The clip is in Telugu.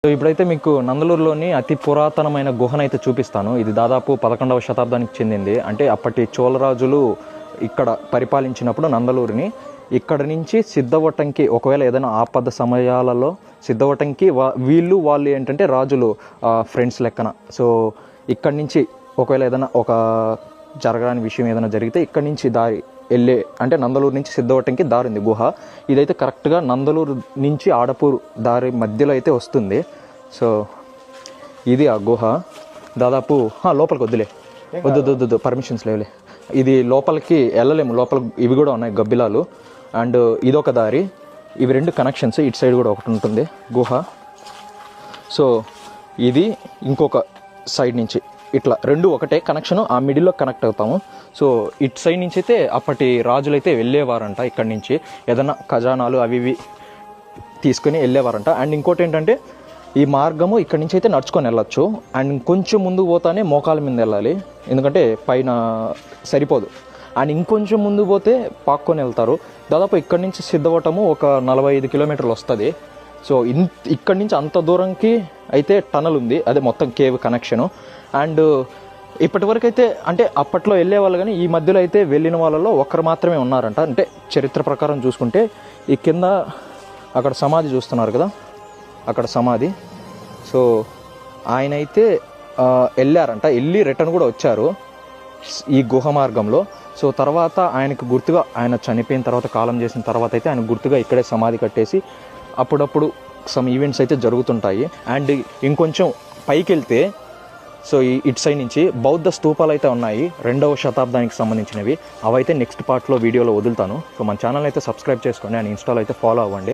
సో ఇప్పుడైతే మీకు నందలూరులోని అతి పురాతనమైన గుహనైతే చూపిస్తాను. ఇది దాదాపు 11వ శతాబ్దానికి చెందింది. అంటే అప్పటి చోళరాజులు ఇక్కడ పరిపాలించినప్పుడు నందలూరుని ఇక్కడ నుంచి సిద్ధవటంకి ఒకవేళ ఏదైనా ఆపద సమయాలలో సిద్ధవటంకి వాళ్ళు ఏంటంటే రాజులు ఫ్రెండ్స్ లెక్కన. సో ఇక్కడి నుంచి ఒకవేళ ఏదైనా ఒక జరగని విషయం ఏదైనా జరిగితే ఇక్కడి నుంచి దారి వెళ్ళే అంటే నందలూరు నుంచి సిద్ధవటంకి దారి ఉంది గుహ. ఇదైతే కరెక్ట్గా నందలూరు నుంచి ఆడపూరు దారి మధ్యలో అయితే వస్తుంది. సో ఇది ఆ గుహ. దాదాపు లోపలికి వద్దు పర్మిషన్స్ లేవులే. ఇది లోపలికి వెళ్ళలేము, లోపల ఇవి కూడా ఉన్నాయి గబ్బిలాలు. అండ్ ఇదొక దారి, ఇవి 2 కనెక్షన్స్. ఇటు సైడ్ కూడా ఒకటి ఉంటుంది గుహ. సో ఇది ఇంకొక సైడ్ నుంచి ఇట్లా 2 ఒకటే కనెక్షన్, ఆ మిడిల్లో కనెక్ట్ అవుతాము. సో ఇటు సైడ్ నుంచి అయితే అప్పటి రాజులైతే వెళ్ళేవారంట. ఇక్కడి నుంచి ఏదైనా ఖజానాలు అవి ఇవి తీసుకుని వెళ్ళేవారంట. అండ్ ఇంకోటి ఏంటంటే ఈ మార్గము ఇక్కడి నుంచి అయితే నడుచుకొని వెళ్ళొచ్చు. అండ్ కొంచెం ముందుకు పోతానే మోకాల మీద వెళ్ళాలి, ఎందుకంటే పైన సరిపోదు. అండ్ ఇంకొంచెం ముందు పోతే పాక్కొని వెళ్తారు. దాదాపు ఇక్కడి నుంచి సిద్ధవటము ఒక 45 కిలోమీటర్లు వస్తుంది. సో ఇక్కడి నుంచి అంత దూరంకి అయితే టనల్ ఉంది, అదే మొత్తం కేవ్ కనెక్షను. అండ్ ఇప్పటి వరకు అయితే అంటే అప్పట్లో వెళ్ళేవాళ్ళు, కానీ ఈ మధ్యలో అయితే వెళ్ళిన వాళ్ళలో ఒక్కరు మాత్రమే ఉన్నారంట. అంటే చరిత్ర ప్రకారం చూసుకుంటే ఈ కింద అక్కడ సమాధి చూస్తున్నారు కదా, అక్కడ సమాధి. సో ఆయన అయితే వెళ్ళారంట, వెళ్ళి రిటర్న్ కూడా వచ్చారు ఈ గుహ మార్గంలో. సో తర్వాత ఆయనకు గుర్తుగా, ఆయన చనిపోయిన తర్వాత కాలం చేసిన తర్వాత అయితే ఆయన గుర్తుగా ఇక్కడే సమాధి కట్టేసి అప్పుడప్పుడు సమ్ ఈవెంట్స్ అయితే జరుగుతుంటాయి. అండ్ ఇంకొంచెం పైకి వెళ్తే సో ఇటు సైడ్ నుంచి బౌద్ధ స్తూపాలు అయితే ఉన్నాయి, 2వ శతాబ్దానికి సంబంధించినవి. అవైతే నెక్స్ట్ పార్ట్లో వీడియోలో వదులుతాను. సో మన ఛానల్ అయితే సబ్స్క్రైబ్ చేసుకోండి అండ్ ఇన్స్టాలో అయితే ఫాలో అవ్వండి.